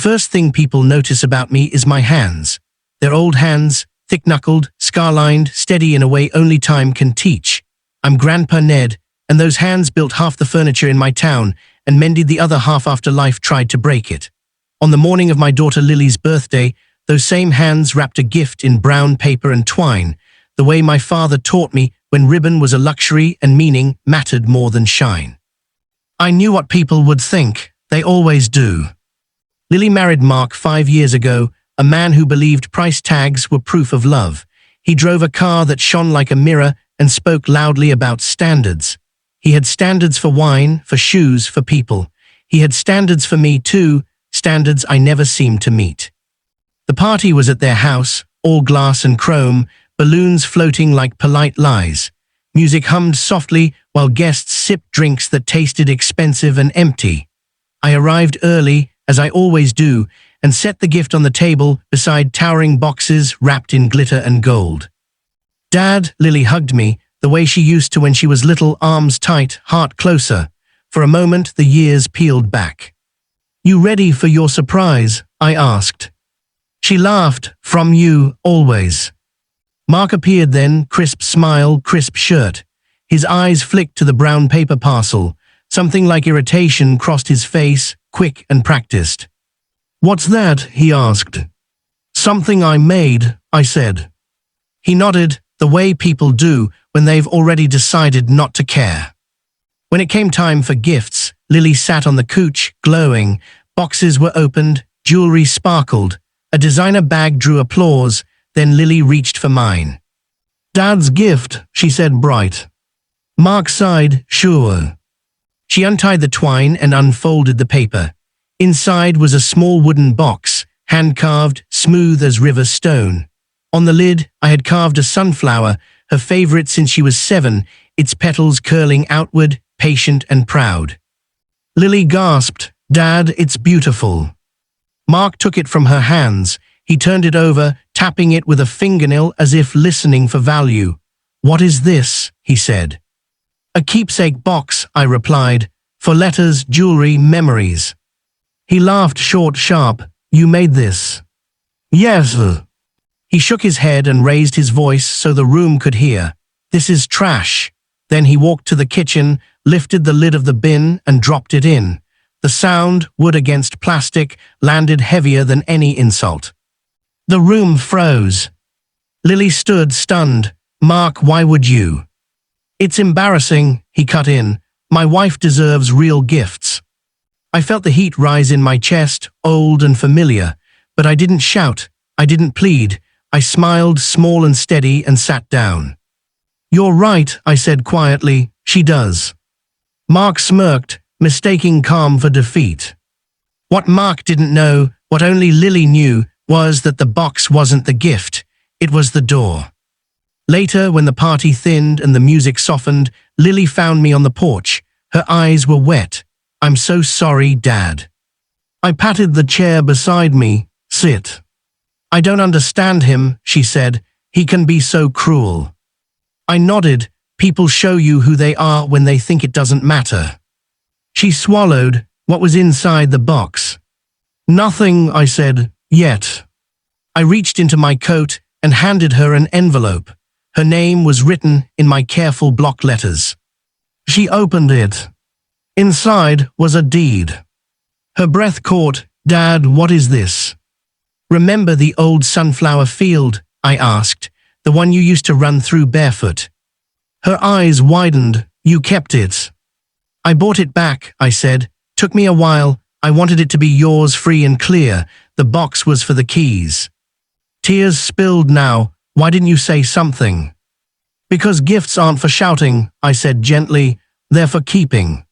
first thing people notice about me is my hands. They're old hands, thick-knuckled, scar-lined, steady in a way only time can teach. I'm Grandpa Ned, and those hands built half the furniture in my town and mended the other half after life tried to break it. On the morning of my daughter Lily's birthday, those same hands wrapped a gift in brown paper and twine, the way my father taught me when ribbon was a luxury and meaning mattered more than shine. I knew what people would think. They always do. Lily married Mark 5 years ago, a man who believed price tags were proof of love. He drove a car that shone like a mirror and spoke loudly about standards. He had standards for wine, for shoes, for people. He had standards for me too, standards I never seemed to meet. The party was at their house, all glass and chrome, balloons floating like polite lies. Music hummed softly while guests sipped drinks that tasted expensive and empty. I arrived early, as I always do, and set the gift on the table beside towering boxes wrapped in glitter and gold. "Dad," Lily hugged me, the way she used to when she was little, arms tight, heart closer. For a moment, the years peeled back. "You ready for your surprise?" I asked. She laughed. "From you, always." Mark appeared then, crisp smile, crisp shirt. His eyes flicked to the brown paper parcel. Something like irritation crossed his face, quick and practiced. "What's that?" he asked. "Something I made," I said. He nodded, the way people do when they've already decided not to care. When it came time for gifts, Lily sat on the couch, glowing. Boxes were opened, jewelry sparkled. A designer bag drew applause, then Lily reached for mine. "Dad's gift," she said bright. Mark sighed, "Sure." She untied the twine and unfolded the paper. Inside was a small wooden box, hand-carved, smooth as river stone. On the lid, I had carved a sunflower, her favorite since she was 7, its petals curling outward, patient and proud. Lily gasped, "Dad, it's beautiful." Mark took it from her hands. He turned it over, tapping it with a fingernail as if listening for value. "What is this?" he said. "A keepsake box," I replied, "for letters, jewelry, memories." He laughed short, sharp. "You made this?" "Yes." He shook his head and raised his voice so the room could hear. "This is trash." Then he walked to the kitchen, lifted the lid of the bin and dropped it in. The sound, wood against plastic, landed heavier than any insult. The room froze. Lily stood, stunned. "Mark, why would you?" "It's embarrassing," he cut in. "My wife deserves real gifts." I felt the heat rise in my chest, old and familiar. But I didn't shout. I didn't plead. I smiled, small and steady, and sat down. "You're right," I said quietly. "She does." Mark smirked, mistaking calm for defeat. What Mark didn't know, what only Lily knew, was that the box wasn't the gift. It was the door. Later, when the party thinned and the music softened, Lily found me on the porch. Her eyes were wet. "I'm so sorry, Dad." I patted the chair beside me. "Sit." "I don't understand him," she said. "He can be so cruel." I nodded. "People show you who they are when they think it doesn't matter." She swallowed. "What was inside the box?" "Nothing," I said, "yet." I reached into my coat and handed her an envelope. Her name was written in my careful block letters. She opened it. Inside was a deed. Her breath caught. "Dad, what is this?" "Remember the old sunflower field?" I asked. "The one you used to run through barefoot?" Her eyes widened. "You kept it." "I bought it back," I said. "Took me a while. I wanted it to be yours, free and clear. The box was for the keys." Tears spilled now. "Why didn't you say something?" "Because gifts aren't for shouting," I said gently. "They're for keeping."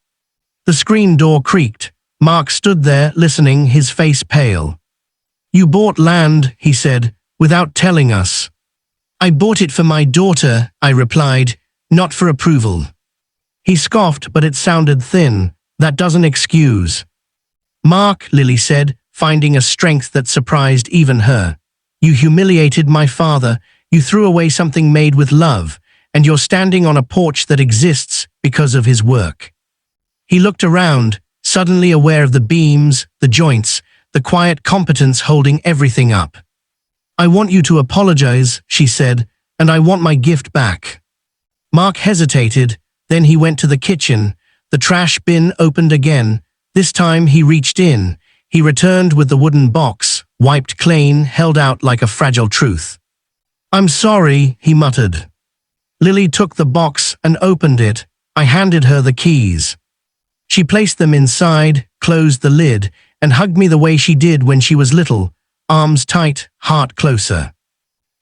The screen door creaked. Mark stood there, listening, his face pale. "You bought land," he said, "without telling us." "I bought it for my daughter," I replied, "not for approval." He scoffed, but it sounded thin. "That doesn't excuse." "Mark," Lily said, finding a strength that surprised even her. "You humiliated my father. You threw away something made with love, and you're standing on a porch that exists because of his work." He looked around, suddenly aware of the beams, the joints, the quiet competence holding everything up. "I want you to apologize," she said, "and I want my gift back." Mark hesitated, then he went to the kitchen. The trash bin opened again. This time he reached in. He returned with the wooden box, wiped clean, held out like a fragile truth. "I'm sorry," he muttered. Lily took the box and opened it. I handed her the keys. She placed them inside, closed the lid, and hugged me the way she did when she was little, arms tight, heart closer.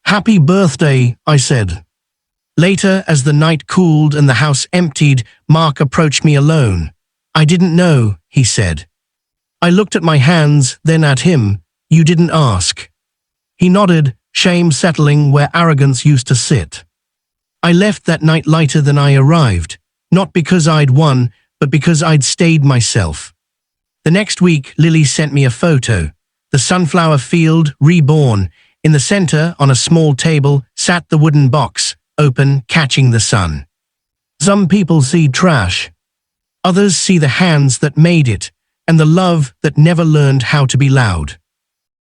"Happy birthday," I said. Later, as the night cooled and the house emptied, Mark approached me alone. "I didn't know," he said. I looked at my hands, then at him. "You didn't ask." He nodded, shame settling where arrogance used to sit. I left that night lighter than I arrived, not because I'd won, but because I'd stayed myself. The next week, Lily sent me a photo. The sunflower field, reborn. In the center, on a small table, sat the wooden box, open, catching the sun. Some people see trash. Others see the hands that made it, and the love that never learned how to be loud.